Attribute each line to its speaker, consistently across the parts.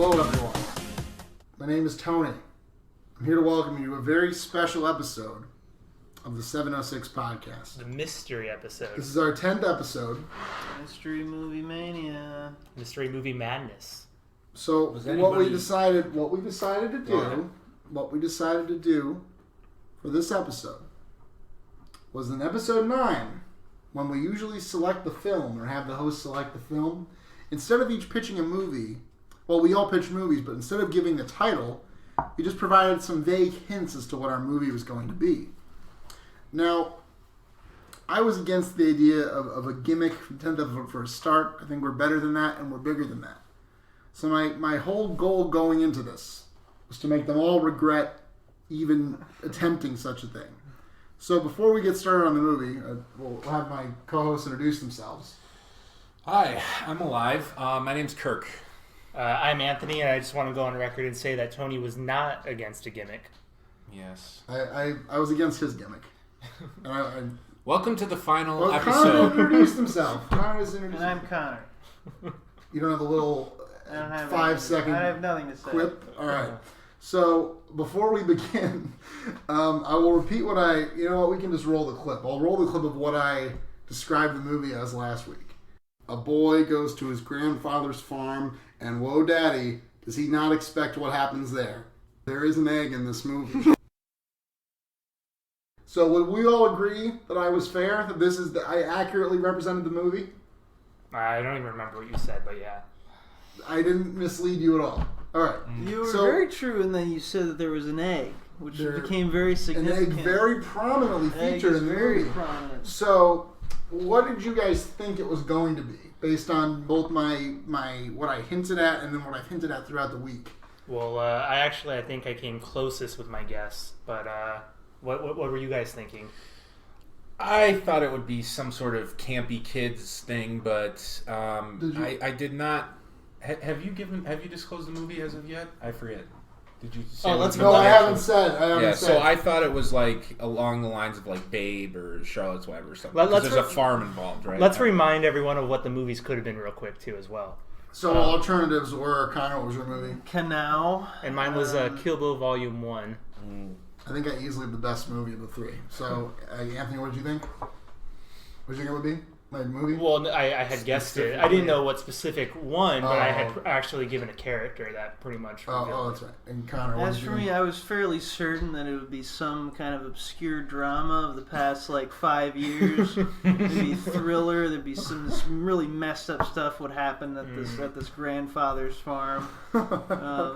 Speaker 1: Hello, everyone. My name is Tony. I'm here to welcome you to a very special episode of the 706 podcast.
Speaker 2: The mystery episode.
Speaker 1: This is our 10th episode.
Speaker 3: Mystery movie mania.
Speaker 2: Mystery movie madness.
Speaker 1: So what we decided to do for this episode was in episode 9, when we usually select the film or have the host select the film, instead of each pitching a movie, well, we all pitched movies, but instead of giving the title, we just provided some vague hints as to what our movie was going to be. Now, I was against the idea of a gimmick for a start. I think we're better than that, and we're bigger than that. So my whole goal going into this was to make them all regret even attempting such a thing. So before we get started on the movie, we'll have my co-hosts introduce themselves.
Speaker 4: Hi, I'm alive. My name's Kirk.
Speaker 2: I'm Anthony, and I just want to go on record and say that Tony was not against a gimmick.
Speaker 4: Yes.
Speaker 1: I was against his gimmick.
Speaker 4: Welcome to the final
Speaker 1: Connor
Speaker 4: episode.
Speaker 1: introduced himself.
Speaker 3: And I'm Connor.
Speaker 1: You don't have the little
Speaker 3: I don't have
Speaker 1: 5-second
Speaker 3: I have nothing to say.
Speaker 1: quip? All right. So before we begin, I will repeat we can just roll the clip. I'll roll the clip of what I described the movie as last week. A boy goes to his grandfather's farm, and whoa, daddy, does he not expect what happens there? There is an egg in this movie. So would we all agree that I was fair? That I accurately represented the movie?
Speaker 2: I don't even remember what you said, but yeah.
Speaker 1: I didn't mislead you at all. All right.
Speaker 3: You were very true in that you said that there was an egg, which became very significant.
Speaker 1: An egg very prominently featured in the
Speaker 3: very
Speaker 1: movie.
Speaker 3: Prominent.
Speaker 1: So, what did you guys think it was going to be, based on both my what I hinted at and then what I've hinted at throughout the week?
Speaker 2: Well, I think I came closest with my guess, but what were you guys thinking?
Speaker 4: I thought it would be some sort of campy kids thing, but I did not. Have you disclosed the movie as of yet? I forget. Did you say?
Speaker 1: I haven't said.
Speaker 4: So I thought it was like along the lines of like Babe or Charlotte's Web or something. There's a farm involved, right?
Speaker 2: Let's remind everyone of what the movies could have been real quick too, as well.
Speaker 1: So alternatives were, Connor, what was your movie?
Speaker 3: Canal.
Speaker 2: And mine was Kill Bill Volume 1.
Speaker 1: I think I easily the best movie of the three. So, Anthony, what did you think? What did you think it would be? My movie?
Speaker 2: Well, I had guessed it. I didn't know what specific one, but I had actually given a character that pretty much.
Speaker 1: Oh, that's right. And Connor,
Speaker 3: as for me, I was fairly certain that it would be some kind of obscure drama of the past 5 years. There'd be thriller. There'd be some really messed up stuff would happen at this grandfather's farm.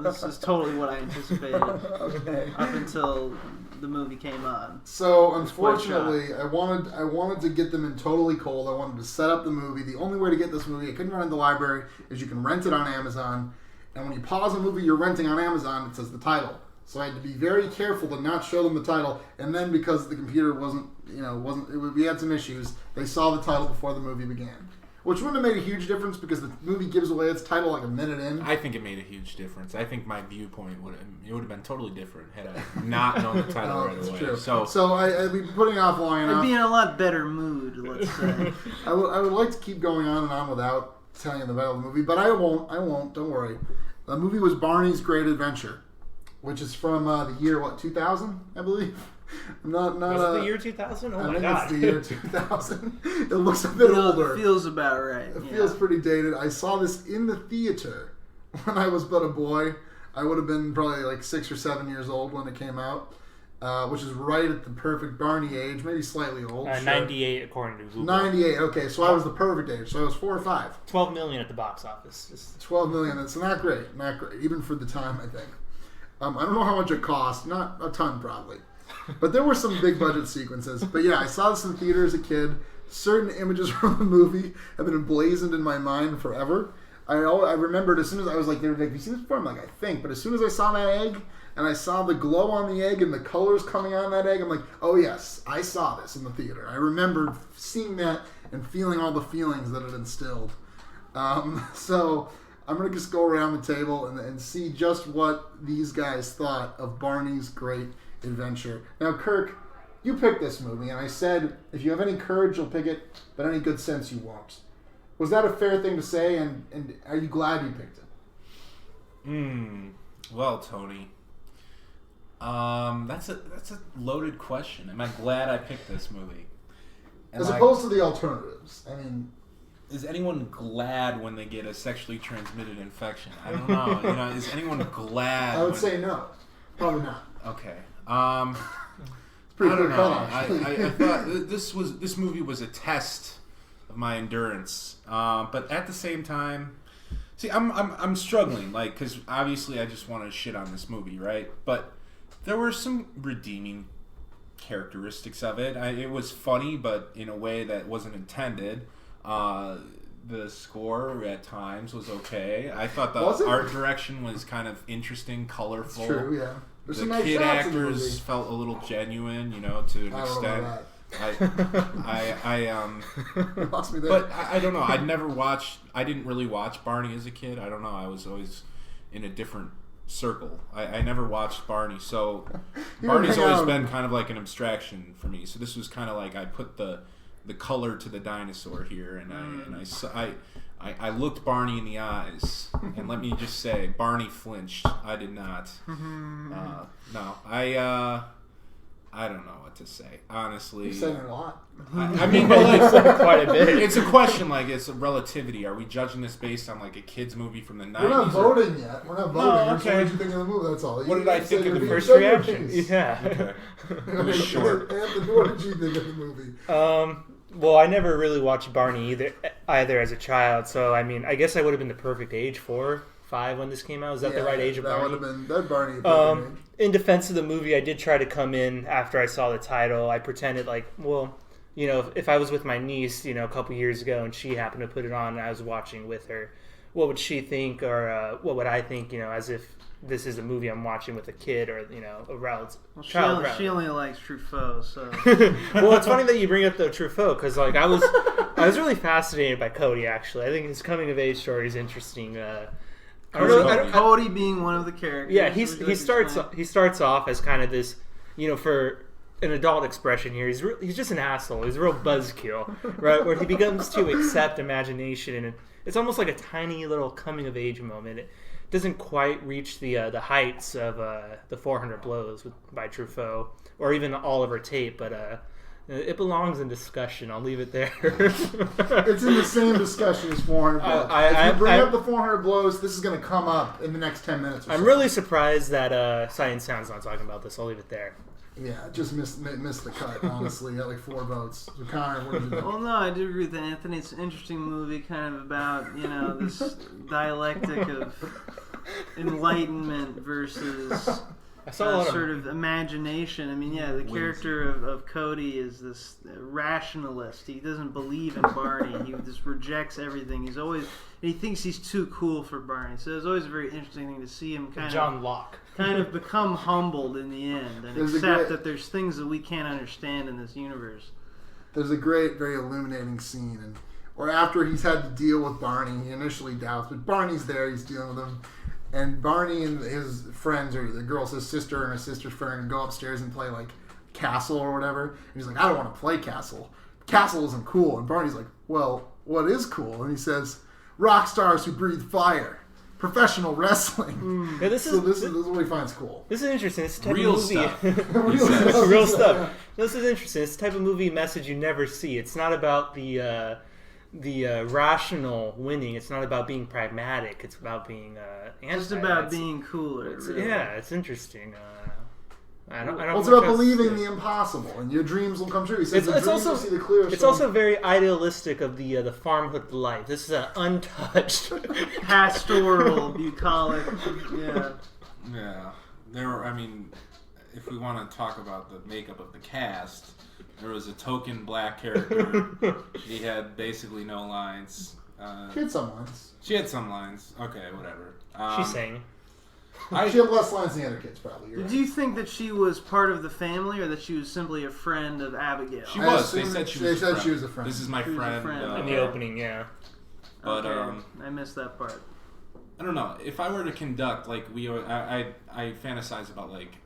Speaker 3: This is totally what I anticipated.
Speaker 1: Okay.
Speaker 3: Up until the movie came on.
Speaker 1: So unfortunately, I wanted to get them in totally cold. I wanted to set up the movie. The only way to get this movie, I couldn't rent it in the library, is you can rent it on Amazon. And when you pause a movie you're renting on Amazon, it says the title. So I had to be very careful to not show them the title. And then because the computer we had some issues, they saw the title before the movie began. Which wouldn't have made a huge difference because the movie gives away its title like a minute in.
Speaker 4: I think it made a huge difference. I think my viewpoint would have been totally different had I not known the title right away.
Speaker 1: True.
Speaker 4: So
Speaker 1: I'd be putting off long enough.
Speaker 3: I'd be in a lot better mood, let's say.
Speaker 1: I would like to keep going on and on without telling you the title of the movie, but I won't. Don't worry. The movie was Barney's Great Adventure, which is from the year 2000, I believe. Was
Speaker 2: it the year 2000? Oh my god!
Speaker 1: It's the year 2000. It looks a bit older.
Speaker 3: It feels about right.
Speaker 1: It feels pretty dated. I saw this in the theater when I was but a boy. I would have been probably 6 or 7 years old when it came out, which is right at the perfect Barney age, maybe slightly old.
Speaker 2: 98 according to Google.
Speaker 1: 98. Okay, so I was the perfect age. So I was 4 or 5.
Speaker 2: 12 million at the box office.
Speaker 1: 12 million. That's not great. Not great, even for the time. I think. I don't know how much it cost. Not a ton, probably. But there were some big budget sequences. But yeah, I saw this in theater as a kid. Certain images from the movie have been emblazoned in my mind forever. I remembered as soon as I was they were like, "Have you seen this before?" I'm like, "I think." But as soon as I saw that egg and I saw the glow on the egg and the colors coming on that egg, I'm like, "Oh yes, I saw this in the theater." I remembered seeing that and feeling all the feelings that it instilled. So I'm gonna just go around the table and see just what these guys thought of Barney's Great Adventure. Now, Kirk, you picked this movie, and I said, if you have any courage, you'll pick it, but any good sense, you won't. Was that a fair thing to say, and are you glad you picked it?
Speaker 4: Well, Tony, that's a loaded question. Am I glad I picked this movie?
Speaker 1: As opposed to the alternatives. I mean,
Speaker 4: is anyone glad when they get a sexually transmitted infection? I don't know. You know, is anyone glad?
Speaker 1: I would say no. Probably not.
Speaker 4: Okay.
Speaker 1: It's pretty clear cut, actually.
Speaker 4: I thought this movie was a test of my endurance, but at the same time, see, I'm struggling, like, because obviously I just want to shit on this movie, right? But there were some redeeming characteristics of it. It was funny, but in a way that wasn't intended. The score at times was okay. I thought the art direction was kind of interesting, colorful.
Speaker 1: It's true, yeah. There's some
Speaker 4: the
Speaker 1: nice
Speaker 4: kid
Speaker 1: shots in the
Speaker 4: actors
Speaker 1: movie.
Speaker 4: felt a little genuine, you know, to an extent.
Speaker 1: You lost me there.
Speaker 4: But I don't know. I didn't really watch Barney as a kid. I don't know. I was always in a different circle. I never watched Barney, so Barney's always been kind of like an abstraction for me. So this was kind of like I put the color to the dinosaur here, and I looked Barney in the eyes, and let me just say, Barney flinched. I did not. No, I don't know what to say. Honestly,
Speaker 1: You're saying a lot.
Speaker 4: I mean, but like,
Speaker 2: Quite a bit.
Speaker 4: it's a question. Like, it's a relativity. Are we judging this based on like a kids movie from the 90s?
Speaker 1: We're not voting yet. We're not voting.
Speaker 4: okay.
Speaker 1: What did you think of the movie? That's all.
Speaker 4: What did I think of the
Speaker 2: First reaction. Yeah.
Speaker 4: Okay. It was short.
Speaker 1: Anthony, what did you think of the movie?
Speaker 2: Well, I never really watched Barney either as a child, so I mean, I guess I would have been the perfect age, 4, 5 when this came out. Is that the right age of
Speaker 1: that
Speaker 2: Barney?
Speaker 1: That would have been that Barney. Perfect age.
Speaker 2: In defense of the movie, I did try to come in after I saw the title. I pretended like, well, you know, if I was with my niece, you know, a couple years ago, and she happened to put it on, and I was watching with her, what would she think, or what would I think? You know, as if this is a movie I'm watching with a kid or, you know, a relative.
Speaker 3: Well, she only likes Truffaut, so.
Speaker 2: Well, it's funny that you bring up the Truffaut, because like I was really fascinated by Cody. Actually, I think his coming of age story is interesting.
Speaker 3: Cody being one of the characters.
Speaker 2: Yeah, he starts off as kind of this, you know, for an adult expression here, he's just an asshole. He's a real buzzkill, right? Where he becomes to accept imagination, and it's almost like a tiny little coming of age moment. It doesn't quite reach the heights of the 400 Blows by Truffaut, or even Oliver Tate, but it belongs in discussion. I'll leave it there.
Speaker 1: It's in the same discussion as 400 Blows. If you bring up the 400 Blows, this is going to come up in the next 10 minutes or so.
Speaker 2: I'm really surprised that Science Sound's not talking about this. I'll leave it there.
Speaker 1: Yeah, just missed the cut, honestly. Got like 4 votes. So Connor, what did you think?
Speaker 3: Well, no, I do agree with Anthony. It's an interesting movie, kind of about, you know, this dialectic of enlightenment versus sort of imagination. I mean, yeah, the character of Cody is this rationalist. He doesn't believe in Barney. He just rejects everything. He thinks he's too cool for Barney. So it's always a very interesting thing to see him
Speaker 2: John Locke.
Speaker 3: kind of become humbled in the end and accept that there's things that we can't understand in this universe.
Speaker 1: There's a great, very illuminating scene, or after he's had to deal with Barney, he initially doubts, but Barney's there, he's dealing with him, and Barney and his friends, or the girl's his sister and her sister's friend, go upstairs and play like Castle or whatever, and he's like, I don't want to play Castle. Castle isn't cool, and Barney's like, well, what is cool? And he says, rock stars who breathe fire. Professional wrestling.
Speaker 2: Yeah,
Speaker 1: this is what he finds cool.
Speaker 2: This is interesting. It's the type
Speaker 4: Real
Speaker 2: of movie.
Speaker 4: stuff.
Speaker 2: Real stuff. This is interesting. It's the type of movie message you never see. It's not about the rational winning. It's not about being pragmatic. It's about being
Speaker 3: It's about being cooler. Really.
Speaker 2: Yeah, it's interesting. I don't.
Speaker 1: Well, it's about believing the impossible, and your dreams will come true. He says
Speaker 2: it's also
Speaker 1: will see the clearest.
Speaker 2: It's also very idealistic of the farmhood life. This is an untouched,
Speaker 3: pastoral, bucolic. Yeah.
Speaker 4: Yeah. I mean, if we want to talk about the makeup of the cast, there was a token black character. She had basically no lines.
Speaker 1: She had some lines.
Speaker 4: She had some lines. Okay, whatever.
Speaker 2: She sang.
Speaker 1: She had less lines than the other kids, probably.
Speaker 3: Did you think that she was part of the family, or that she was simply a friend of Abigail?
Speaker 4: She was. They said she was
Speaker 1: a friend.
Speaker 4: This is my friend.
Speaker 2: In the opening, yeah.
Speaker 4: But
Speaker 3: okay. I missed that part.
Speaker 4: I don't know. If I were to conduct, like I fantasize about like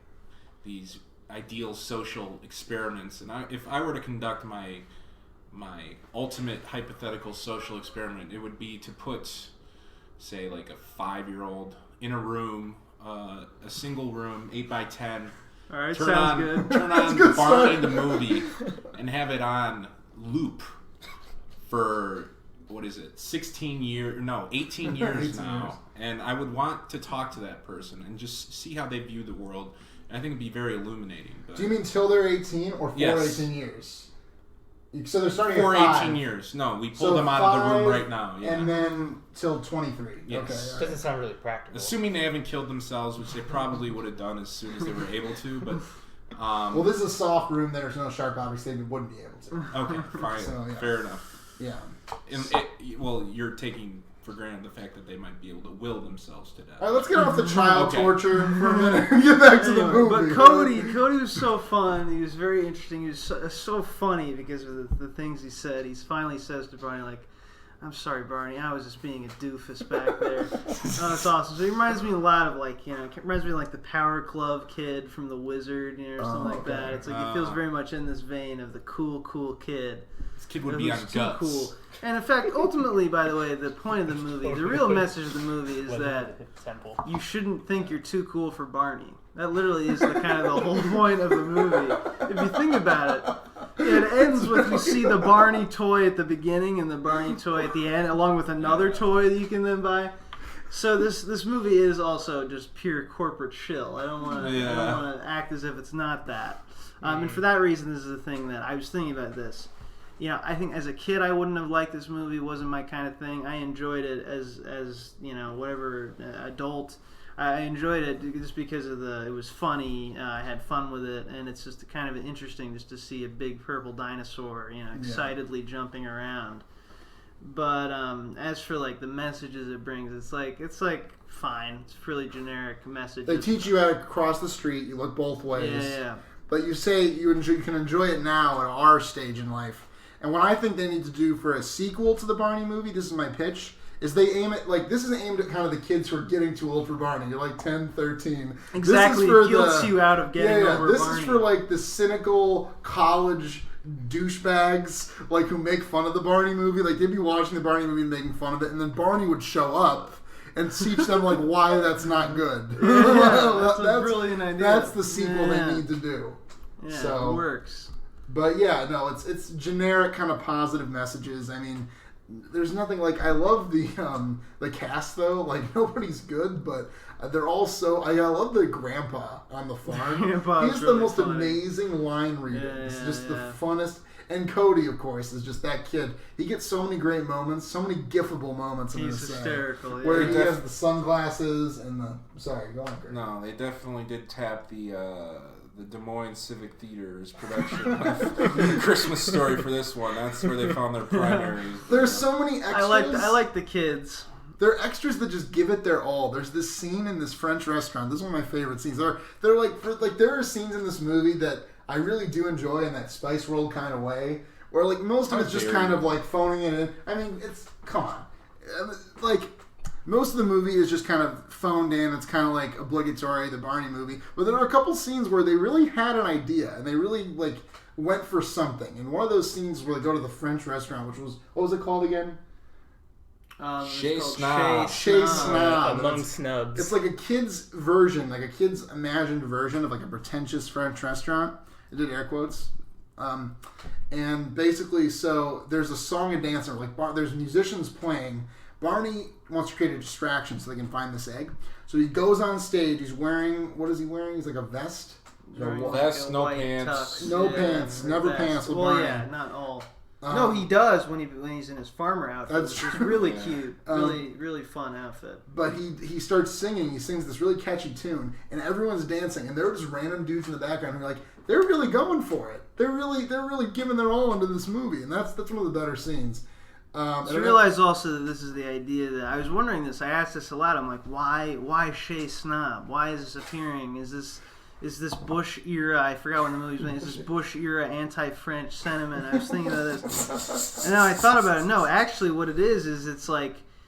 Speaker 4: these ideal social experiments, and if I were to conduct my ultimate hypothetical social experiment, it would be to put, say, like a 5-year-old in a room, a single room, 8x10.
Speaker 3: All right,
Speaker 4: Turn
Speaker 3: sounds
Speaker 4: on,
Speaker 3: good.
Speaker 4: Turn on
Speaker 1: good
Speaker 4: Barney
Speaker 1: start.
Speaker 4: the movie, and have it on loop for 18 years
Speaker 1: 18
Speaker 4: now.
Speaker 1: years.
Speaker 4: And I would want to talk to that person and just see how they view the world. And I think it'd be very illuminating. But
Speaker 1: Do you mean till they're 18 or for
Speaker 4: Yes.
Speaker 1: 18 years? So they're starting
Speaker 4: for
Speaker 1: at 5.
Speaker 4: 18 years. No, we pulled
Speaker 1: So
Speaker 4: them out of the room
Speaker 1: 5,
Speaker 4: right now. Yeah.
Speaker 1: And then till 23.
Speaker 4: Yes.
Speaker 1: Okay. all right.
Speaker 2: Doesn't sound really practical.
Speaker 4: Assuming they haven't killed themselves, which they probably would have done as soon as they were able to. But
Speaker 1: Well, this is a soft room. There's no sharp objects. They wouldn't be able to.
Speaker 4: okay, fine,
Speaker 1: So, yeah.
Speaker 4: fair enough.
Speaker 1: Yeah.
Speaker 4: Well, you're taking for granted the fact that they might be able to will themselves to death.
Speaker 1: All right, let's get off the child
Speaker 4: Okay.
Speaker 1: torture for a minute and get back to the
Speaker 3: Anyway,
Speaker 1: movie.
Speaker 3: but Cody was so fun. He was very interesting. He was so funny because of the things he said. He finally says to Barney, like, "I'm sorry, Barney. I was just being a doofus back there." Oh, that's awesome. So he reminds me a lot of it reminds me of like the Power Glove kid from The Wizard, or something like that. It's like he feels very much in this vein of the cool kid.
Speaker 4: This kid would be on
Speaker 3: Who's too
Speaker 4: guts.
Speaker 3: cool. And in fact, ultimately, by the way, the point of the movie, the real message of the movie is that
Speaker 2: Temple.
Speaker 3: you shouldn't think you're too cool for Barney. That literally is the kind of the whole point of the movie. If you think about it, it ends with you see the Barney toy at the beginning and the Barney toy at the end, along with another toy that you can then buy. So this movie is also just pure corporate shill. I don't want to act as if it's not that. And for that reason, this is the thing that I was thinking about this. I think as a kid I wouldn't have liked this movie. It wasn't my kind of thing. I enjoyed it as whatever adult. I enjoyed it just because of it was funny. I had fun with it, and it's just kind of interesting just to see a big purple dinosaur, excitedly jumping around. But as for like the messages it brings, it's like fine. It's really generic messages.
Speaker 1: They teach you how to cross the street. You look both ways.
Speaker 3: Yeah.
Speaker 1: But you say you can enjoy it now at our stage in life. And what I think they need to do for a sequel to the Barney movie, this is my pitch, is they aim at, this is aimed at kind of the kids who are getting too old for Barney. You're like 10, 13.
Speaker 3: Exactly. It guilts you out of getting over
Speaker 1: This
Speaker 3: Barney.
Speaker 1: is for the cynical college douchebags who make fun of the Barney movie. They'd be watching the Barney movie and making fun of it, and then Barney would show up and teach them why that's not good.
Speaker 3: That's a brilliant idea.
Speaker 1: That's the sequel they need to do.
Speaker 3: Yeah,
Speaker 1: So
Speaker 3: it works.
Speaker 1: But yeah, no, it's generic kind of positive messages. I mean, there's nothing I love the cast though. Nobody's good, but they're all so. I love the grandpa on the farm.
Speaker 3: Grandpa's
Speaker 1: He's the
Speaker 3: really
Speaker 1: most
Speaker 3: funny.
Speaker 1: amazing line reader.
Speaker 3: Yeah,
Speaker 1: It's
Speaker 3: yeah,
Speaker 1: just
Speaker 3: yeah.
Speaker 1: the funnest. And Cody, of course, is just that kid. He gets so many great moments, so many gifable moments in
Speaker 3: He's
Speaker 1: this.
Speaker 3: hysterical. Yeah.
Speaker 1: Where he has the sunglasses and the. Sorry, go on, Greg.
Speaker 4: No, they definitely did tap the Des Moines Civic Theater's production of the Christmas Story for this one. That's where they found their primary.
Speaker 1: There's so many extras.
Speaker 3: I like the kids.
Speaker 1: They're extras that just give it their all. There's this scene in this French restaurant. This is one of my favorite scenes. There are scenes in this movie that I really do enjoy in that Spice World kind of way, where most of it's just kind of phoning it in. I mean, come on, most of the movie is just kind of phoned in. It's kind of obligatory, the Barney movie. But there are a couple scenes where they really had an idea and they really went for something. And one of those scenes where they go to the French restaurant, which was, what was it called again?
Speaker 4: Chez
Speaker 3: It's called
Speaker 4: Snob.
Speaker 1: Chez Snob.
Speaker 2: Among snubs.
Speaker 1: It's like a kid's version, a kid's imagined version of a pretentious French restaurant. I did air quotes. And basically, so there's a song and dance, there's musicians playing. Barney wants to create a distraction so they can find this egg. So he goes on stage. He's wearing, what is he wearing? He's a vest.
Speaker 4: Vest, no pants.
Speaker 1: No pants, never
Speaker 3: vest.
Speaker 1: pants with
Speaker 3: Well,
Speaker 1: Barney.
Speaker 3: yeah, not all. No, he does when he's in his farmer outfit.
Speaker 1: That's
Speaker 3: Which is
Speaker 1: true.
Speaker 3: really
Speaker 4: Yeah.
Speaker 3: cute. Really fun outfit.
Speaker 1: But he starts singing. He sings this really catchy tune, and everyone's dancing. And there are just random dudes in the background who are they're really going for it. They're really giving their all into this movie, and that's one of the better scenes.
Speaker 3: So you realize also that this is the idea that I was wondering this. I asked this a lot. I'm like, why Chez Snob? Why is this appearing? Is this Bush era? I forgot when the movie's made. Is this Bush era anti-French sentiment? I was thinking of this, and now I thought about it. No, actually, what it is it's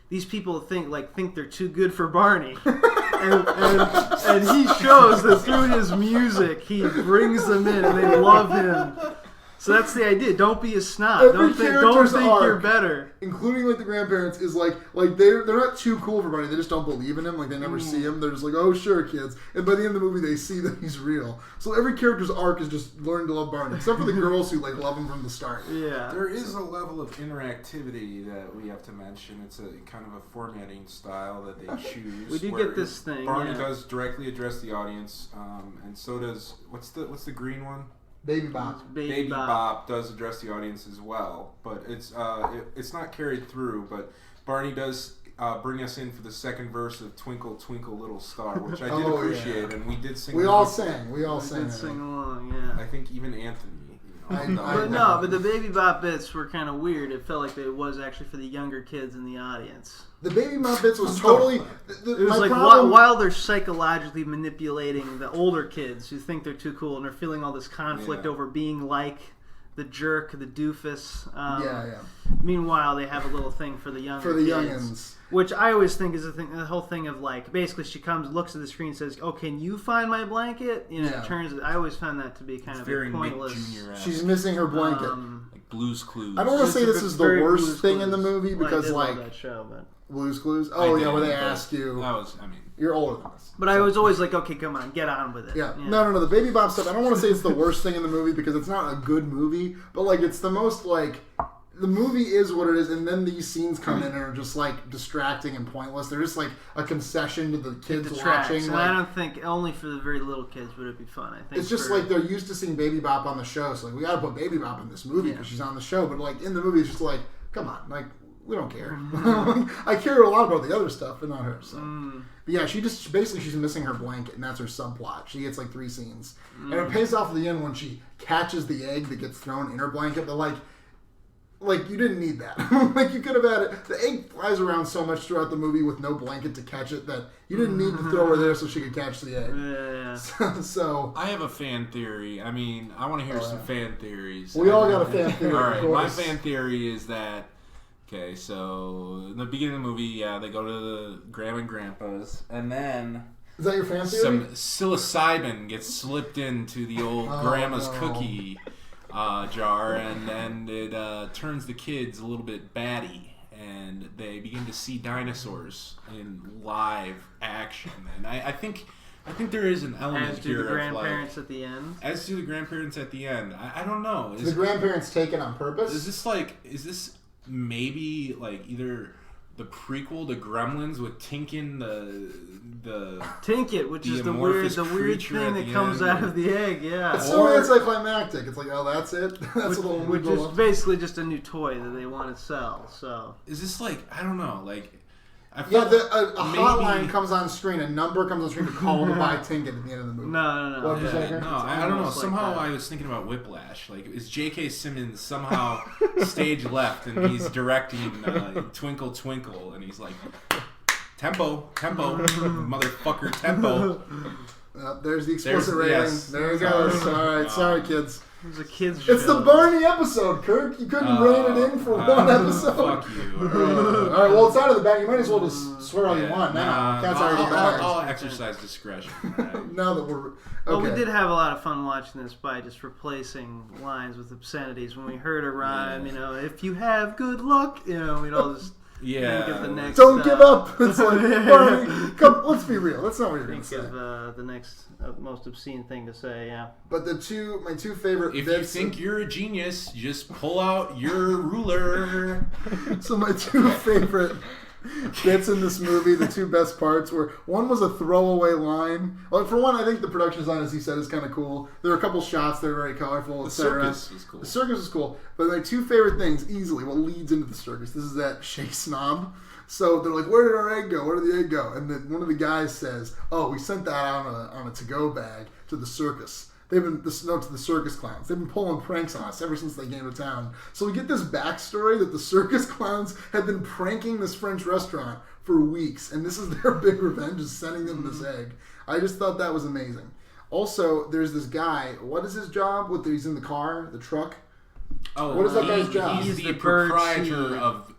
Speaker 3: these people think they're too good for Barney, and he shows that through his music he brings them in and they love him. So that's the idea. Don't be a snob.
Speaker 1: Every
Speaker 3: Don't think
Speaker 1: arc,
Speaker 3: you're better.
Speaker 1: including like the grandparents, is like they're not too cool for Barney. They just don't believe in him. Like they never see him. They're just like, oh sure, kids. And by the end of the movie, they see that he's real. So every character's arc is just learning to love Barney, except for the girls who like love him from the start.
Speaker 3: Yeah.
Speaker 4: There is a level of interactivity that we have to mention. It's a kind of a formatting style that they choose.
Speaker 3: We do get this thing.
Speaker 4: Barney does directly address the audience, and so does what's the green one?
Speaker 1: Baby Bop.
Speaker 4: Baby Bop does address the audience as well, but it's not carried through. But Barney does bring us in for the second verse of "Twinkle Twinkle Little Star," which I did appreciate, and we did sing.
Speaker 1: We all sang. We all sang.
Speaker 3: Sing along. Yeah.
Speaker 4: I think even Anthony.
Speaker 3: But the Baby Bop bits were kind of weird. It felt like it was actually for the younger kids in the audience.
Speaker 1: The Baby Bop bits was totally.
Speaker 3: It was like while they're psychologically manipulating the older kids who think they're too cool and they're feeling all this conflict over being like the jerk, the doofus. Meanwhile, they have a little thing for the younger kids.
Speaker 1: youngins.
Speaker 3: Which I always think is the whole thing of like, basically she comes, looks at the screen, says, "Oh, can you find my blanket?" I always found that to be kind of
Speaker 4: very
Speaker 3: pointless.
Speaker 1: She's missing her blanket.
Speaker 4: Like Blue's Clues.
Speaker 1: I don't want to say this is the worst thing in the movie because
Speaker 3: I did love that show, but
Speaker 1: Blue's Clues. Oh yeah, where they ask you. You're older than us.
Speaker 3: But I was always like, okay, come on, get on with it.
Speaker 1: Yeah. No. The Baby Bop stuff, I don't want to say it's the worst thing in the movie because it's not a good movie, but like it's the most like the movie is what it is, and then these scenes come in and are just like distracting and pointless. They're just like a concession to the kids watching.
Speaker 3: And
Speaker 1: like,
Speaker 3: I don't think only for the very little kids would it be fun. I think
Speaker 1: it's just like they're used to seeing Baby Bop on the show, so like we got to put Baby Bop in this movie because she's on the show. But like in the movie, it's just like, come on, like we don't care. I care a lot about the other stuff, but not her. So. But yeah, she's missing her blanket, and that's her subplot. She gets like 3 scenes, and it pays off at the end when she catches the egg that gets thrown in her blanket. But like you didn't need that. Like you could have had it. The egg flies around so much throughout the movie with no blanket to catch it that you didn't need to throw her there so she could catch the egg.
Speaker 3: Yeah.
Speaker 1: So
Speaker 4: I have a fan theory. I mean, I want to hear some fan theories.
Speaker 1: We all got a fan theory.
Speaker 4: All right, my fan theory is that. Okay, so in the beginning of the movie, they go to the grandma and grandpa's, and then
Speaker 1: is that your fan theory?
Speaker 4: Some psilocybin gets slipped into the old grandma's cookie jar, and it turns the kids a little bit batty, and they begin to see dinosaurs in live action. And I think there is an element
Speaker 3: here of the grandparents at the end.
Speaker 4: As do the grandparents at the end. I don't know.
Speaker 1: Is the grandparents taken on purpose?
Speaker 4: Is this maybe like either the prequel to Gremlins with Tinkin the
Speaker 3: Tinket, which is the weird thing that comes out of the egg, yeah.
Speaker 1: It's so anticlimactic. It's like, oh, that's it. That's
Speaker 3: which is basically just a new toy that they want to sell. So
Speaker 4: is this like I don't know, like
Speaker 1: a hotline comes on screen, a number comes on screen to call to buy Tinket at the end of the movie.
Speaker 3: No.
Speaker 4: I don't know. Somehow I was thinking about Whiplash. Like, is J.K. Simmons somehow stage left and he's directing Twinkle Twinkle and he's like, tempo, motherfucker, tempo.
Speaker 1: There's the explicit rating.
Speaker 4: Yes.
Speaker 1: There it goes. All right, sorry, kids.
Speaker 3: It was a kid's show.
Speaker 1: It's the Barney episode, Kirk. You couldn't rein it in for one episode.
Speaker 4: Fuck you.
Speaker 1: All right, well, it's out of the bag. You might as well just swear all you want now. Cat's already back.
Speaker 4: I'll exercise discretion. Right?
Speaker 1: Now that we're... Okay.
Speaker 3: Well, we did have a lot of fun watching this by just replacing lines with obscenities. When we heard a rhyme, if you have good luck, we'd all just...
Speaker 4: Yeah.
Speaker 3: Think of the next,
Speaker 1: don't give up. It's like, Barney, come, let's be real. That's not what you're going to say.
Speaker 3: Think of the next most obscene thing to say, yeah.
Speaker 1: But my two favorite
Speaker 4: If you think you're a genius, just pull out your ruler.
Speaker 1: So my 2 favorite bits in this movie, the 2 best parts were, one was a throwaway line. Well, for one, I think the production design, as he said, is kind of cool. There were a couple shots that are very colorful, etc.
Speaker 4: The circus was cool.
Speaker 1: The circus was cool. But my 2 favorite things, easily, what leads into the circus, this is that Shay Snob. So they're like, where did our egg go? Where did the egg go? And then one of the guys says, oh, we sent that out on a to-go bag to the circus. To the circus clowns. They've been pulling pranks on us ever since they came to town. So we get this backstory that the circus clowns have been pranking this French restaurant for weeks, and this is their big revenge, is sending them this egg. I just thought that was amazing. Also, there's this guy. What is his job? He's in the car, the truck.
Speaker 4: Oh,
Speaker 1: what is that guy's job?
Speaker 4: He's the proprietor of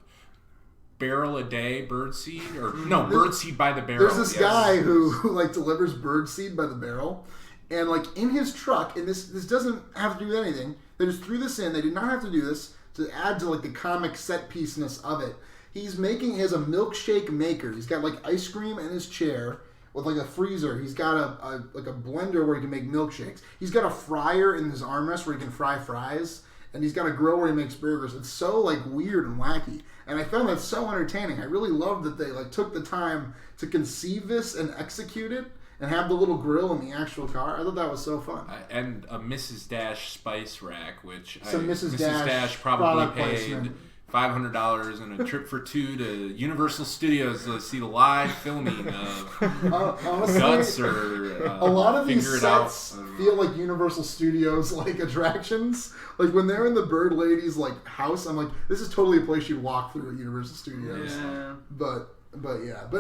Speaker 4: Barrel a Day Birdseed, or no, Birdseed by the Barrel.
Speaker 1: There's this guy who like delivers birdseed by the barrel. And like in his truck, and this doesn't have to do with anything. They just threw this in. They did not have to do this to add to like the comic set piece-ness of it. He has a milkshake maker. He's got like ice cream in his chair with like a freezer. He's got a blender where he can make milkshakes. He's got a fryer in his armrest where he can fry fries. And he's got a grill where he makes burgers. It's so like weird and wacky, and I found that so entertaining. I really loved that they like took the time to conceive this and execute it, and have the little grill in the actual car. I thought that was so fun.
Speaker 4: And a Mrs. Dash spice rack, which
Speaker 1: Mrs. Dash
Speaker 4: probably paid
Speaker 1: placement.
Speaker 4: $500 and a trip for two to Universal Studios to see the live filming of
Speaker 1: honestly,
Speaker 4: Guts or
Speaker 1: a lot of these
Speaker 4: Figure It
Speaker 1: sets
Speaker 4: Out.
Speaker 1: feel like Universal Studios like attractions. Like when they're in the Bird Lady's like house, I'm like, this is totally a place you'd walk through at Universal Studios.
Speaker 3: Yeah.
Speaker 1: But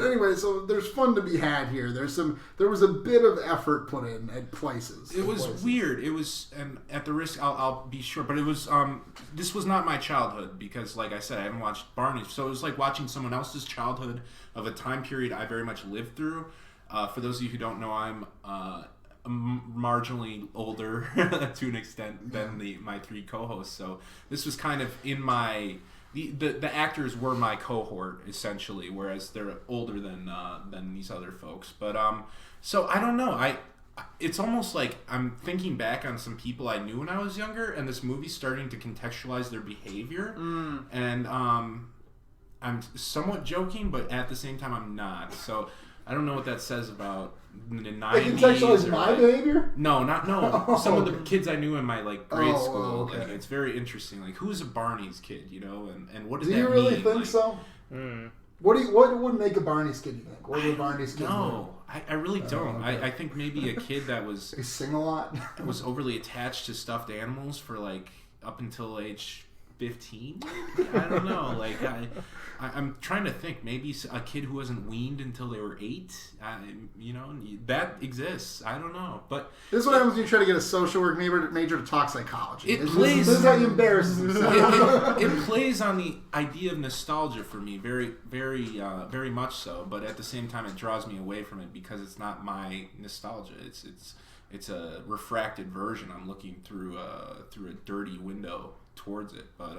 Speaker 1: anyway, so there's fun to be had here. There was a bit of effort put in at places.
Speaker 4: It was weird. It was, and at the risk, I'll be short, but it was. This was not my childhood because, like I said, I haven't watched Barney, so it was like watching someone else's childhood of a time period I very much lived through. For those of you who don't know, I'm marginally older to an extent than my three co-hosts, so this was kind of in my. The actors were my cohort essentially, whereas they're older than these other folks. But so I don't know. It's almost like I'm thinking back on some people I knew when I was younger, and this movie's starting to contextualize their behavior. And I'm somewhat joking, but at the same time I'm not. So I don't know what that says about the 90s.
Speaker 1: They contextualize my behavior?
Speaker 4: No. Some of the kids I knew in my grade school.
Speaker 1: Okay.
Speaker 4: Like, it's very interesting. Like, who's a Barney's kid, and what does
Speaker 1: Do
Speaker 4: that mean?
Speaker 1: you really think
Speaker 4: like,
Speaker 1: so? What would make a Barney's kid, you think? What would a Barney's kid
Speaker 4: No, I really don't.
Speaker 1: okay.
Speaker 4: I think maybe a kid that was
Speaker 1: They sing a lot.
Speaker 4: was overly attached to stuffed animals for like up until age 15. I don't know. Like I'm trying to think. Maybe a kid who wasn't weaned until they were 8. That exists. I don't know. But
Speaker 1: This is what happens when you try to get a social work major to talk psychology.
Speaker 4: It plays-
Speaker 1: This is how you embarrass yourself.
Speaker 4: it plays on the idea of nostalgia for me, very, very, very much so. But at the same time, it draws me away from it because it's not my nostalgia. It's a refracted version. I'm looking through a dirty window towards it. But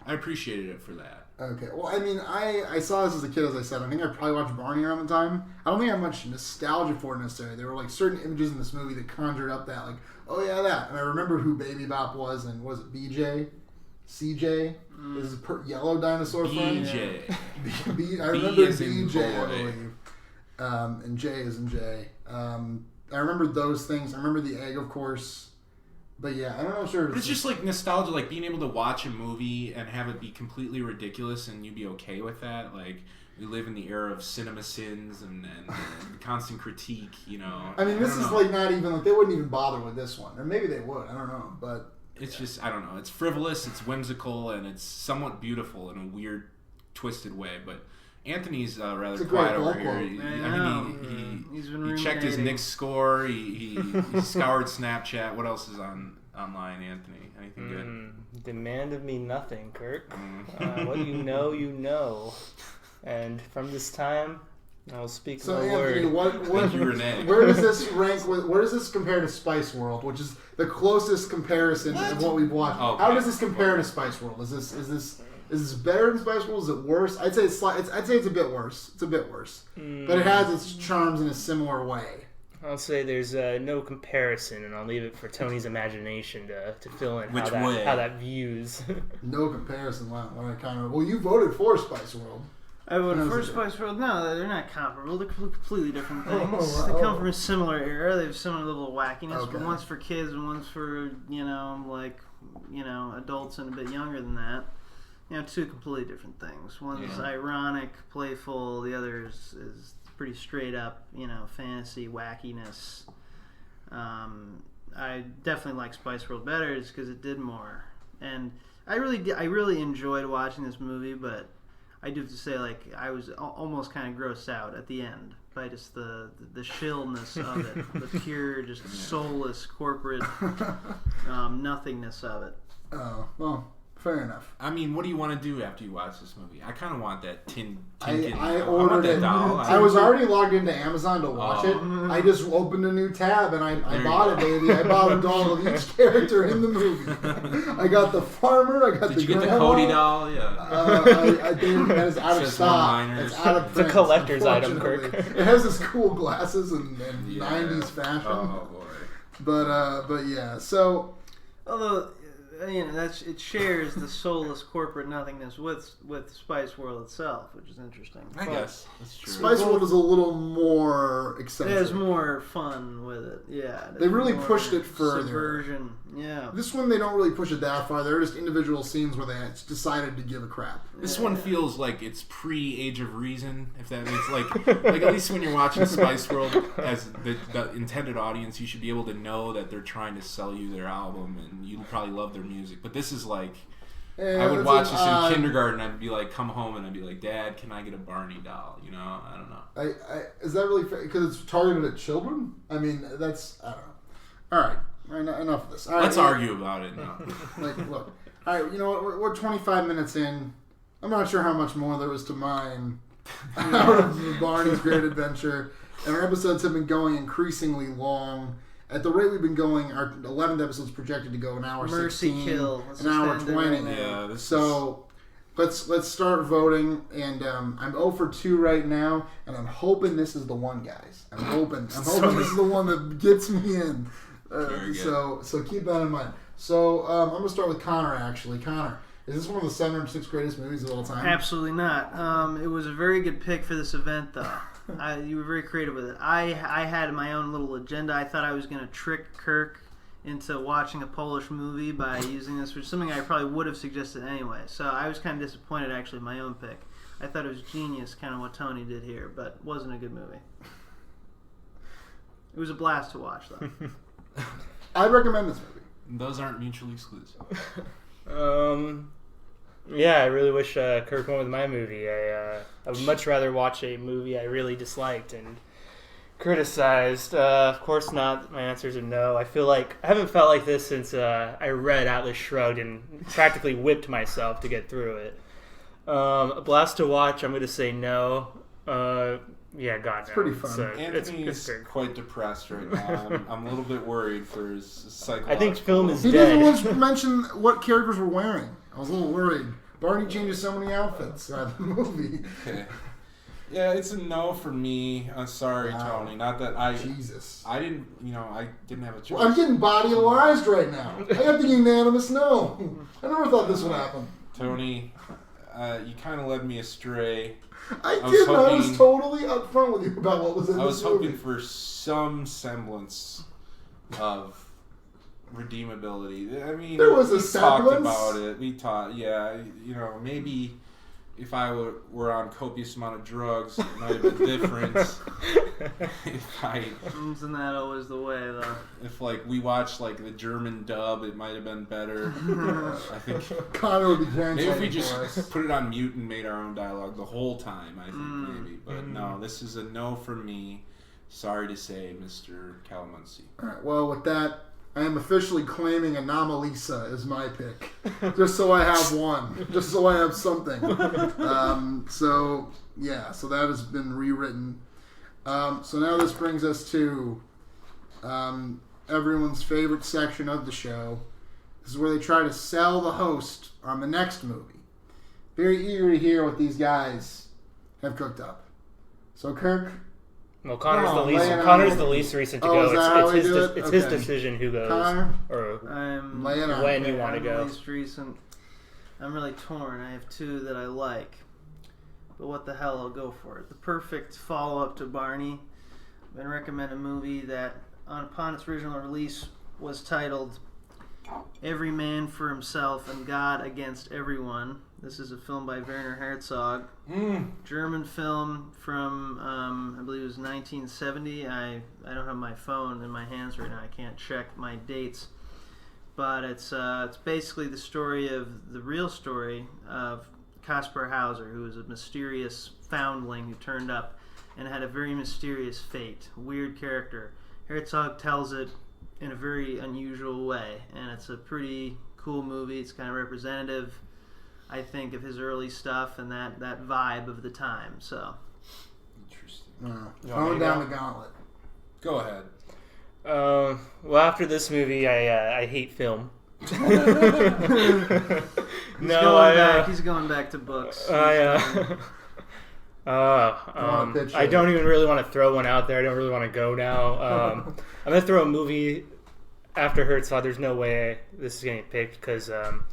Speaker 4: I appreciated it for that.
Speaker 1: Okay, well, I mean, I saw this as a kid, as I said. I think I probably watched Barney around the time. I don't think I have much nostalgia for it necessarily. There were like certain images in this movie that conjured up that, like, oh yeah, that. And I remember who Baby Bop was, and was it BJ? CJ? Is his yellow dinosaur friend?
Speaker 4: BJ.
Speaker 1: I remember
Speaker 4: as in
Speaker 1: BJ, I
Speaker 4: boy.
Speaker 1: believe. And J as in J. I remember those things. I remember the egg, of course. But yeah, I don't know. Sure,
Speaker 4: But it's just like nostalgia, like being able to watch a movie and have it be completely ridiculous and you be okay with that. Like, we live in the era of cinema sins and constant critique,
Speaker 1: I mean, this is like not even like they wouldn't even bother with this one, or maybe they would. I don't know, but
Speaker 4: it's just, I don't know. It's frivolous, it's whimsical, and it's somewhat beautiful in a weird, twisted way. But Anthony's rather quiet over here. He checked his Knicks score. He scoured Snapchat. What else is online, Anthony? Anything good?
Speaker 2: Demand of me nothing, Kirk. What you know, you know. And from this time, I'll speak
Speaker 1: so
Speaker 2: no
Speaker 1: Anthony,
Speaker 2: word.
Speaker 1: where does this rank? Where does this compare to Spice World, which is the closest comparison of what we've watched?
Speaker 4: Okay.
Speaker 1: How does this compare to Spice World? Is this better than Spice World? Is it worse? I'd say it's a bit worse. It's a bit worse, but it has its charms in a similar way.
Speaker 2: I'll say there's no comparison, and I'll leave it for Tony's imagination to fill in
Speaker 4: Which
Speaker 2: how
Speaker 4: way?
Speaker 2: that views.
Speaker 1: No comparison. Wow. Well, you voted for Spice World.
Speaker 3: I voted
Speaker 1: No,
Speaker 3: for
Speaker 1: it's-
Speaker 3: Spice World. No, they're not comparable. They're completely different things.
Speaker 1: Oh,
Speaker 3: They
Speaker 1: wow.
Speaker 3: come from a similar era. They have similar level of wackiness.
Speaker 1: Okay.
Speaker 3: But one's for kids and one's for adults and a bit younger than that. Two completely different things. One's ironic, playful. The other is pretty straight up, fantasy wackiness. I definitely like Spice World better just because it did more. And I really enjoyed watching this movie, but I do have to say, like, I was almost kind of grossed out at the end by just the shillness of it, the pure, just soulless corporate nothingness of it.
Speaker 1: Oh, well, Fair enough.
Speaker 4: I mean, what do you want to do after you watch this movie? I kind of want that
Speaker 1: I ordered
Speaker 4: that
Speaker 1: it.
Speaker 4: doll.
Speaker 1: I was already logged into Amazon to watch it. I just opened a new tab and I bought it, baby. I bought a doll of each character in the movie. I got the farmer. I got
Speaker 4: Did
Speaker 1: the
Speaker 4: you get
Speaker 1: grandma.
Speaker 4: the Cody doll? Yeah.
Speaker 1: I think that is out of stock. It's out of print.
Speaker 2: It's a collector's item, Kirk.
Speaker 1: It has this cool glasses and 90s fashion.
Speaker 4: Oh boy.
Speaker 1: But yeah. So
Speaker 3: Although, it shares the soulless corporate nothingness with Spice World itself, which is interesting.
Speaker 4: I guess that's true.
Speaker 1: Spice World is a little more eccentric.
Speaker 3: There's more fun with it, yeah.
Speaker 1: They really pushed it further.
Speaker 3: Subversion, yeah.
Speaker 1: This one, they don't really push it that far. There are just individual scenes where they decided to give a crap.
Speaker 4: This one feels like it's pre-Age of Reason, if that makes like at least when you're watching Spice World as the intended audience, you should be able to know that they're trying to sell you their album, and you probably love their music. But this is like, I would watch this in kindergarten. I'd be like, come home, and I'd be like, Dad, can I get a Barney doll? You know, I don't know.
Speaker 1: Is that really fair? Because it's targeted at children? I mean, that's, I don't know. All right, enough of this. All right,
Speaker 4: Let's argue about it now.
Speaker 1: Look. All right, you know what? We're 25 minutes in. I'm not sure how much more there was to mine out of Barney's Great Adventure. And our episodes have been going increasingly long. At the rate we've been going, our 11th episode's projected to go an hour 16,
Speaker 3: kill.
Speaker 1: an hour 20.
Speaker 4: Yeah,
Speaker 1: Let's start voting, and I'm 0 for 2 right now, and I'm hoping this is the one, guys. I'm hoping this is the one that gets me in. So keep that in mind. So I'm gonna start with Connor. Actually, Connor, is this one of the 7 or 6 greatest movies of all time?
Speaker 3: Absolutely not. It was a very good pick for this event, though. You were very creative with it. I had my own little agenda. I thought I was going to trick Kirk into watching a Polish movie by using this, which is something I probably would have suggested anyway. So I was kind of disappointed, actually, in my own pick. I thought it was genius, kind of what Tony did here, but wasn't a good movie. It was a blast to watch, though.
Speaker 1: I'd recommend this movie.
Speaker 4: Those aren't mutually exclusive.
Speaker 2: Yeah, I really wish Kirk went with my movie. I would much rather watch a movie I really disliked and criticized. Of course not. My answers are no. I haven't felt like this since I read Atlas Shrugged and practically whipped myself to get through it. A blast to watch, I'm going to say no. Yeah, God,
Speaker 1: it's pretty fun.
Speaker 2: So
Speaker 4: Anthony is quite depressed right now. I'm a little bit worried for his psychological...
Speaker 2: I think film is
Speaker 1: He
Speaker 2: dead.
Speaker 1: didn't once mention what characters were wearing. I was a little worried. Barney changes so many outfits in the movie.
Speaker 4: Okay. Yeah, it's a no for me. I'm sorry,
Speaker 1: Wow.
Speaker 4: Tony. Not that I...
Speaker 1: Jesus.
Speaker 4: I didn't have a choice.
Speaker 1: Well, I'm getting bodyalized right now. I got the unanimous no. I never thought this would happen.
Speaker 4: Tony, you kind of led me astray.
Speaker 1: I was totally upfront with you about what was in this movie.
Speaker 4: I was hoping for some semblance of redeemability. I mean,
Speaker 1: there was a
Speaker 4: talked about it. We talked, maybe if I were on copious amount of drugs, it might have been different.
Speaker 3: Isn't that always the way, though?
Speaker 4: If we watched the German dub, it might have been better. I think
Speaker 1: Connor would be
Speaker 4: maybe if we
Speaker 1: translating for us.
Speaker 4: just put it on mute and made our own dialogue the whole time. I think maybe, but no, this is a no for me. Sorry to say, Mr. Calamunci.
Speaker 1: All right. Well, with that, I am officially claiming Anomalisa as my pick, just so I have one, just so I have something. So that has been rewritten. So now this brings us to everyone's favorite section of the show. This is where they try to sell the host on the next movie. Very eager to hear what these guys have cooked up. So Kirk.
Speaker 2: Well, Connor's the least recent to go. It's his decision who goes.
Speaker 1: Connor?
Speaker 2: Or
Speaker 1: when
Speaker 2: you want to go.
Speaker 3: Least recent. I'm really torn. I have 2 that I like. But what the hell, I'll go for it. The perfect follow-up to Barney. I'm going to recommend a movie that, upon its original release, was titled Every Man for Himself and God Against Everyone. This is a film by Werner Herzog. German film from, I believe it was 1970. I don't have my phone in my hands right now. I can't check my dates. But it's basically the real story of Kaspar Hauser, who was a mysterious foundling who turned up and had a very mysterious fate. Weird character. Herzog tells it in a very unusual way, and it's a pretty cool movie. It's kind of representative, I think, of his early stuff and that vibe of the time. So
Speaker 4: interesting.
Speaker 1: Throwing down the gauntlet.
Speaker 4: Go ahead.
Speaker 2: Well, after this movie, I hate film.
Speaker 3: He's going back to books.
Speaker 2: I don't even really want to throw one out there. I don't really want to go now. I'm gonna throw a movie after Herzog. There's no way this is getting picked because I'm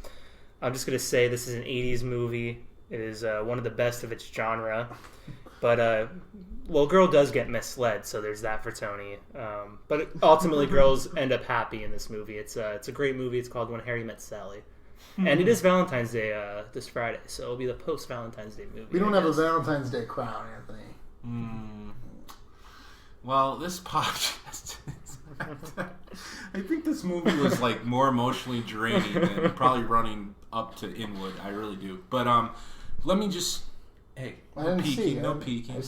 Speaker 2: just gonna say this is an '80s movie. It is one of the best of its genre. But girl does get misled, so there's that for Tony. But ultimately, girls end up happy in this movie. It's a great movie. It's called When Harry Met Sally. And it is Valentine's Day this Friday, so it'll be the post-Valentine's Day movie.
Speaker 1: We don't have a Valentine's Day crown, Anthony.
Speaker 4: Well, this podcast I think this movie was like more emotionally draining than probably running up to Inwood. I really do. But let me just... Hey, no peeking.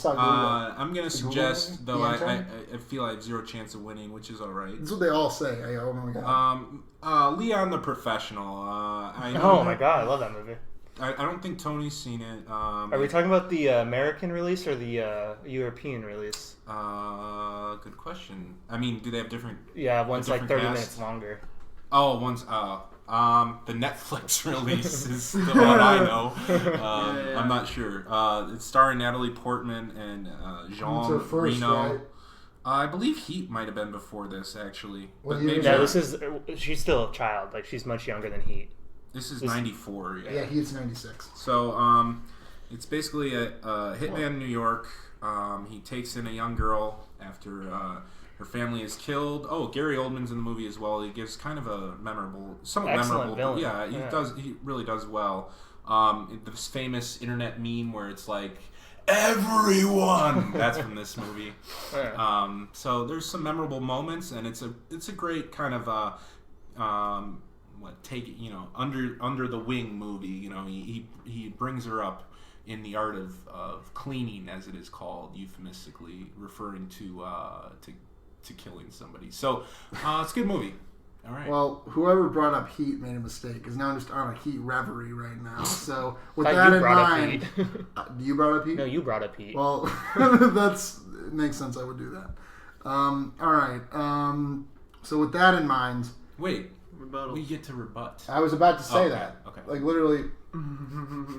Speaker 4: I'm going to suggest, though I feel I have zero chance of winning, which is all right.
Speaker 1: That's what they all say.
Speaker 4: Leon the Professional.
Speaker 2: Oh my god, I love that movie.
Speaker 4: I don't think Tony's seen it.
Speaker 2: Are we talking about the American release or the European release?
Speaker 4: Good question. I mean, do they have different...
Speaker 2: Yeah, one's like 30 minutes longer.
Speaker 4: Oh, one's... the Netflix release is the one I know. I'm not sure. It's starring Natalie Portman and Jean Reno. Right? I believe Heat might have been before this, actually. But maybe
Speaker 2: she's still a child. Like, she's much younger than Heat.
Speaker 4: This is 94.
Speaker 1: Yeah, Heat's 96.
Speaker 4: So, it's basically a hitman in New York. He takes in a young girl after her family is killed. Oh, Gary Oldman's in the movie as well. He gives kind of a somewhat memorable villain. Yeah, he does. He really does well. This famous internet meme where it's like, everyone. That's from this movie. So there's some memorable moments, and it's a great kind of under the wing movie. You know, he brings her up in the art of cleaning, as it is called, euphemistically referring to killing somebody. So it's a good movie. All right.
Speaker 1: Well, whoever brought up Heat made a mistake because now I'm just on a Heat reverie right now. So with that in mind, you brought up Heat?
Speaker 2: No, you brought up Heat.
Speaker 1: Well, it makes sense. I would do that. All right. So with that in mind,
Speaker 4: wait. Rebuttal. We get to rebut.
Speaker 1: I was about to say that.
Speaker 4: Okay.
Speaker 1: Like literally.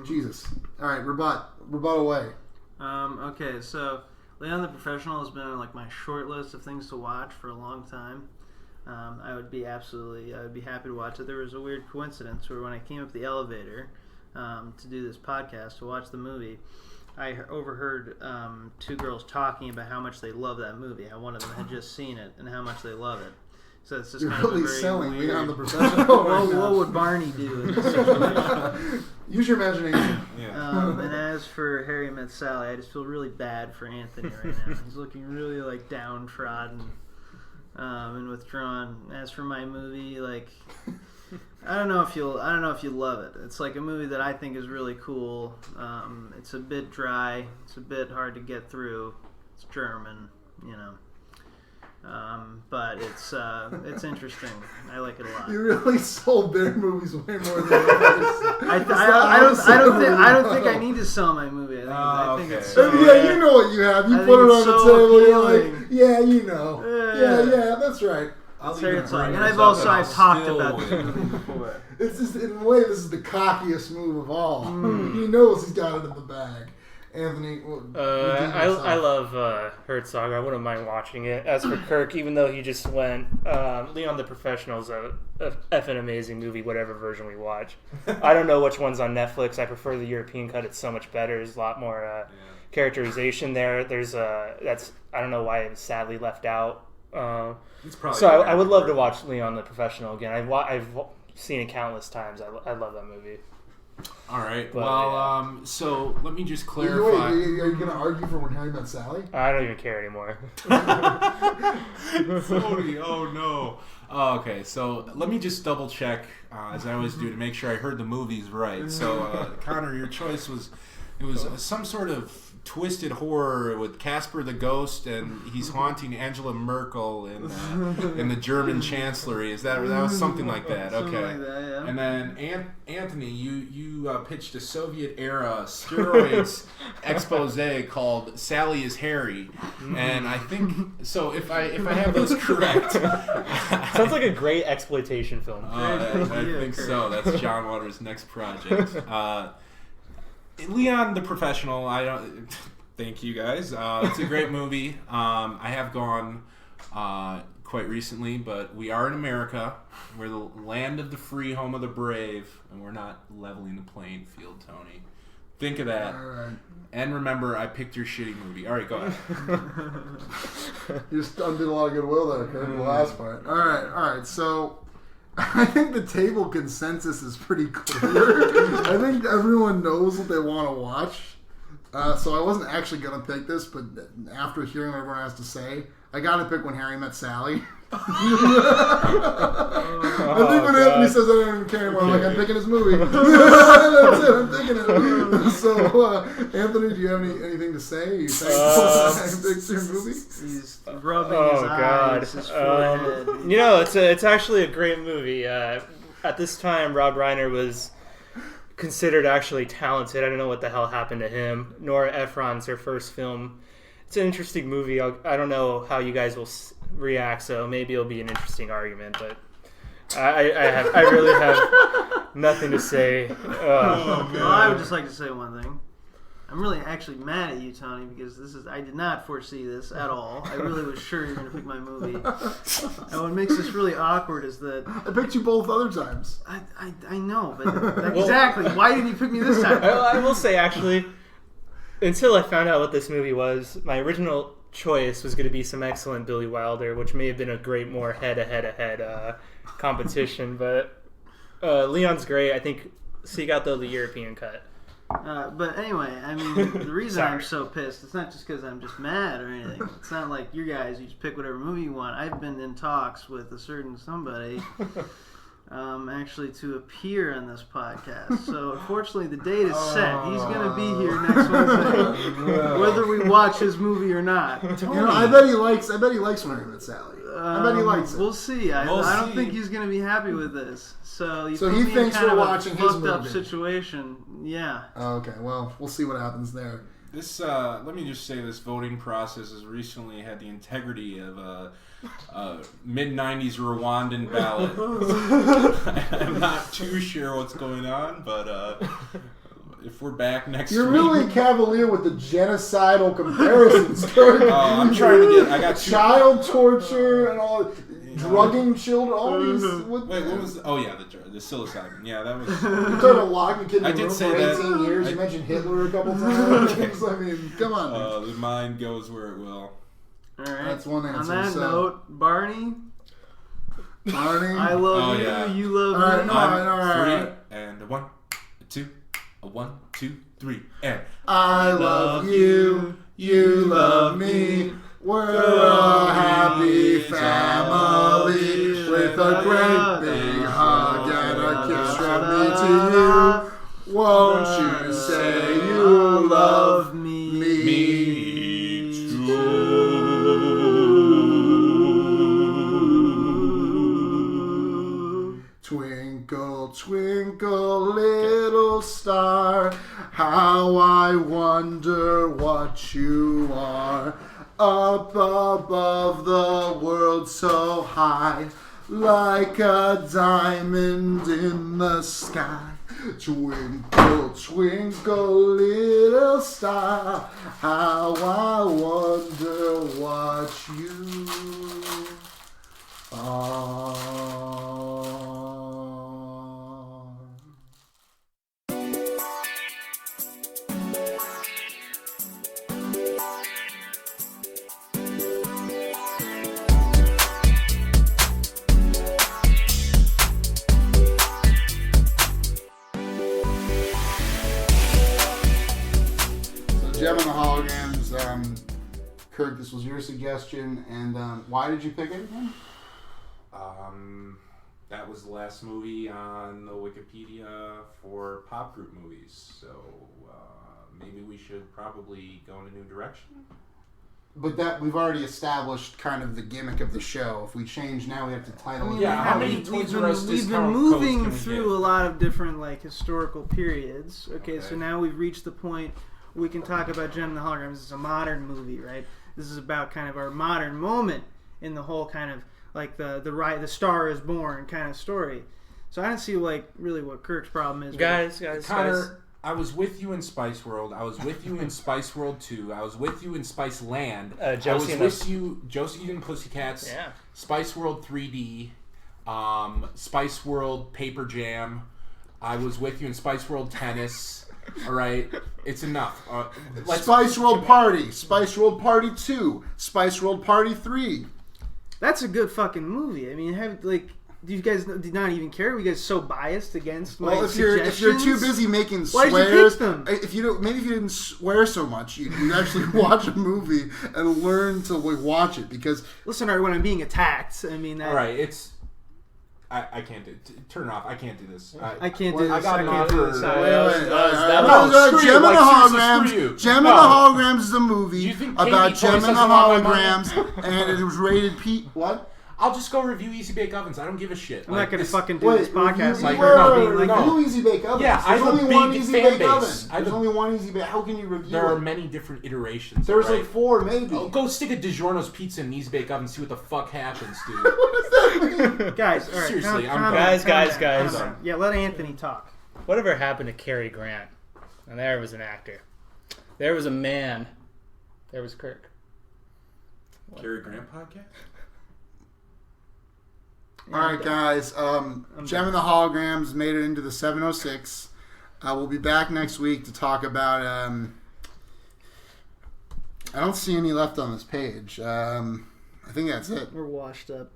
Speaker 1: Jesus. All right. Rebut away.
Speaker 3: Okay. So Leon the Professional has been on like my short list of things to watch for a long time. I would be happy to watch it. There was a weird coincidence where when I came up the elevator to do this podcast to watch the movie, I overheard two girls talking about how much they love that movie. How one of them had just seen it and how much they love it. So it's just
Speaker 1: You're
Speaker 3: kind
Speaker 1: really
Speaker 3: of a very
Speaker 1: selling
Speaker 3: weird...
Speaker 1: Leon the Professional.
Speaker 3: What would Barney do in this situation?
Speaker 1: Use your imagination.
Speaker 3: Yeah. And as for Harry Met Sally, I just feel really bad for Anthony right now. He's looking really like downtrodden and withdrawn. As for my movie, like I don't know if you'll love it. It's like a movie that I think is really cool. It's a bit dry. It's a bit hard to get through. It's German, you know. But it's interesting. I like it a lot.
Speaker 1: You really sold their movies way more than others.
Speaker 3: I don't think I need to sell my movie. I think it's so,
Speaker 1: yeah, you know what you have. You put it on the table. You're like, yeah, you know. Yeah, that's right.
Speaker 3: And I've talked about this movie before.
Speaker 1: It's just in a way, this is the cockiest move of all. He knows he's got it in the bag. Anthony,
Speaker 2: I love Herzog. I wouldn't mind watching it. As for Kirk, even though he just went, Leon the Professional is a effing amazing movie, whatever version we watch. I don't know which one's on Netflix. I prefer the European cut. It's so much better. There's a lot more characterization there. There's I don't know why it's sadly left out. So I would love to watch Leon the Professional again. I've seen it countless times. I love that movie.
Speaker 4: All right. But, so let me just clarify.
Speaker 1: Are you going to argue for When Harry Met Sally?
Speaker 2: I don't even care anymore.
Speaker 4: Tony, oh no. Okay, so let me just double check, as I always do, to make sure I heard the movies right. So, Connor, your choice was It was some sort of twisted horror with Casper the Ghost, and he's haunting Angela Merkel in the German chancellery. That was something like that? Okay.
Speaker 3: Something like that, yeah.
Speaker 4: And then Anthony, you pitched a Soviet era steroids expose called "Sally is Harry," and I think so. If I have those correct,
Speaker 2: sounds like a great exploitation film.
Speaker 4: I think so. That's John Waters' next project. Leon the Professional. I don't. Thank you guys. It's a great movie. I have gone quite recently, but we are in America. We're the land of the free, home of the brave, and we're not leveling the playing field, Tony. Think of that.
Speaker 1: All right.
Speaker 4: And remember, I picked your shitty movie. All right, go ahead.
Speaker 1: You just undid a lot of goodwill there, Kurt, the last part. All right. So I think the table consensus is pretty clear. I think everyone knows what they want to watch. So I wasn't actually going to pick this, but after hearing what everyone has to say, I got to pick When Harry Met Sally. I think when Anthony says I don't even care anymore, I'm like, I'm picking his movie. That's it, I'm picking it. So, Anthony, do you have anything to say? Are you thankful to pick your movie?
Speaker 3: He's rubbing his eyes, his forehead.
Speaker 2: It's actually a great movie. At this time, Rob Reiner was considered actually talented. I don't know what the hell happened to him. Nora Ephron's her first film. It's an interesting movie. I don't know how you guys will react, so maybe it'll be an interesting argument, but I really have nothing to say.
Speaker 3: Well, I would just like to say one thing. I'm really actually mad at you, Tony, because I did not foresee this at all. I really was sure you were going to pick my movie. And what makes this really awkward is that
Speaker 1: I picked you both other times.
Speaker 3: I know, but exactly. Why didn't you pick me this time?
Speaker 2: I will say, actually, until I found out what this movie was, my original choice was going to be some excellent Billy Wilder, which may have been a great, more head competition. But Leon's great. I think seek out the European cut.
Speaker 3: But anyway, I mean, the reason I'm so pissed, it's not just because I'm just mad or anything. It's not like you guys, you just pick whatever movie you want. I've been in talks with a certain somebody actually to appear on this podcast. So unfortunately, the date is set. He's going to be here next Wednesday, whether we watch his movie or not.
Speaker 1: I bet he likes When Harry Met Sally. I bet he likes it.
Speaker 3: We'll see. I don't think he's going to be happy with this. So he
Speaker 1: thinks we're watching his movie.
Speaker 3: Fucked up situation. Yeah.
Speaker 1: Okay. Well, we'll see what happens there.
Speaker 4: This let me just say, this voting process has recently had the integrity of a mid-90s Rwandan ballot. I'm not too sure what's going on, but if we're back next
Speaker 1: You're
Speaker 4: week...
Speaker 1: You're really cavalier with the genocidal comparisons, Kurt.
Speaker 4: I'm trying to get... I got
Speaker 1: child torture and all... Drugging children, all these...
Speaker 4: Wait, what was... Oh, yeah, the psilocybin. Yeah, that was...
Speaker 1: You're talking about locking a kid in the room for 18 years.
Speaker 4: You
Speaker 1: mentioned Hitler a couple times. I mean, come on.
Speaker 4: The mind goes where it will.
Speaker 3: All right.
Speaker 1: That's one answer.
Speaker 3: On that note, Barney, I love you. You love me.
Speaker 1: All right.
Speaker 4: 3 and 1, 2, 1, 2, 3, and
Speaker 1: I love you. You love me. We're a happy family with a great big hug and a kiss from me to you. Won't you say you love me? Twinkle, twinkle, little star, how I wonder what you are. Up above the world so high, like a diamond in the sky. Twinkle, twinkle, little star, how I wonder what you are. Gem and the Holograms, Kirk, this was your suggestion, and why did you pick it again?
Speaker 4: That was the last movie on the Wikipedia for pop group movies, so maybe we should probably go in a new direction.
Speaker 1: But that we've already established kind of the gimmick of the show. If we change now, we have to title it.
Speaker 4: Yeah, how many
Speaker 3: we've
Speaker 4: Toys
Speaker 3: been,
Speaker 4: R Us
Speaker 3: we've been
Speaker 4: discount
Speaker 3: moving
Speaker 4: codes can we
Speaker 3: through
Speaker 4: get?
Speaker 3: a lot of different like historical periods. Okay, so
Speaker 4: Okay.
Speaker 3: now we've reached the point we can talk about Gem and the Holograms. It's a modern movie, right? This is about kind of our modern moment in the whole kind of like the Star is Born kind of story. So I don't see like really what Kirk's problem is.
Speaker 2: Guys,
Speaker 4: Connor, I was with you in Spice World. I was with you in Spice World 2. I was with you in Spice Land.
Speaker 2: Josie
Speaker 4: I was
Speaker 2: and
Speaker 4: with you, Josie and Pussycats.
Speaker 2: Yeah.
Speaker 4: Spice World 3D. Spice World Paper Jam. I was with you in Spice World Tennis. All right, it's enough.
Speaker 1: Spice World Party, Spice World Party 2, Spice World Party 3.
Speaker 3: That's a good fucking movie. I mean, do you guys did not even care? Were you guys so biased against my
Speaker 1: Well, if you're too busy making
Speaker 3: Why
Speaker 1: swears,
Speaker 3: did you pick them?
Speaker 1: if you don't, maybe if you didn't swear so much, you'd actually watch a movie and learn to watch it. Because
Speaker 3: Listen, when I'm being attacked, I mean that.
Speaker 4: All right, it's. I can't do it. Turn it off. I can't do this.
Speaker 3: I can't do this.
Speaker 4: I got
Speaker 3: I
Speaker 4: an
Speaker 3: can't do
Speaker 4: offer.
Speaker 3: this.
Speaker 4: No, screw
Speaker 1: Gem
Speaker 4: you,
Speaker 1: and the
Speaker 4: like, seriously, screw you.
Speaker 1: Holograms. Gem and
Speaker 4: No.
Speaker 1: the Holograms is a
Speaker 4: Do
Speaker 1: movie
Speaker 4: you think
Speaker 1: about
Speaker 4: Katie
Speaker 1: Gem and
Speaker 4: Joyce
Speaker 1: the
Speaker 4: doesn't want my
Speaker 1: Holograms, and it was rated P. What?
Speaker 4: I'll just go review Easy Bake Ovens. I don't give a shit.
Speaker 3: I'm not gonna
Speaker 4: this-
Speaker 3: fucking do this podcast.
Speaker 4: like-
Speaker 3: being
Speaker 4: no.
Speaker 3: that.
Speaker 1: Review Easy Bake Ovens.
Speaker 4: Yeah, I
Speaker 1: There's
Speaker 4: have a
Speaker 1: only one
Speaker 4: big
Speaker 1: Easy
Speaker 4: fan
Speaker 1: Bake
Speaker 4: base.
Speaker 1: Oven.
Speaker 4: I have
Speaker 1: There's
Speaker 4: a-
Speaker 1: only one Easy Bake. How can you review
Speaker 4: There are
Speaker 1: it?
Speaker 4: many different iterations.
Speaker 1: There's
Speaker 4: right?
Speaker 1: like 4, maybe.
Speaker 4: Oh, go stick a DiGiorno's pizza in an Easy Bake Oven and see what the fuck happens, dude.
Speaker 1: What does that mean?
Speaker 3: Guys, all right.
Speaker 4: Seriously,
Speaker 3: calm
Speaker 4: I'm
Speaker 3: down,
Speaker 2: done. Guys,
Speaker 3: calm down,
Speaker 2: guys.
Speaker 3: calm down. Yeah, let Anthony talk.
Speaker 2: Whatever happened to Cary Grant? And there was an actor. There was a man. There was Kirk.
Speaker 4: Cary Grant podcast?
Speaker 1: All right, guys. Gem and the Holograms made it into the 706. We'll be back next week to talk about. I don't see any left on this page. I think that's it.
Speaker 3: We're washed up.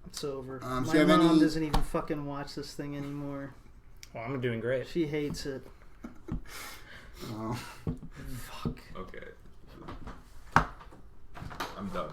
Speaker 3: It's over.
Speaker 1: do
Speaker 3: My
Speaker 1: you have
Speaker 3: mom
Speaker 1: any-
Speaker 3: doesn't even fucking watch this thing anymore.
Speaker 2: Well, I'm doing great.
Speaker 3: She hates it.
Speaker 1: Oh.
Speaker 3: Fuck.
Speaker 4: Okay. I'm done.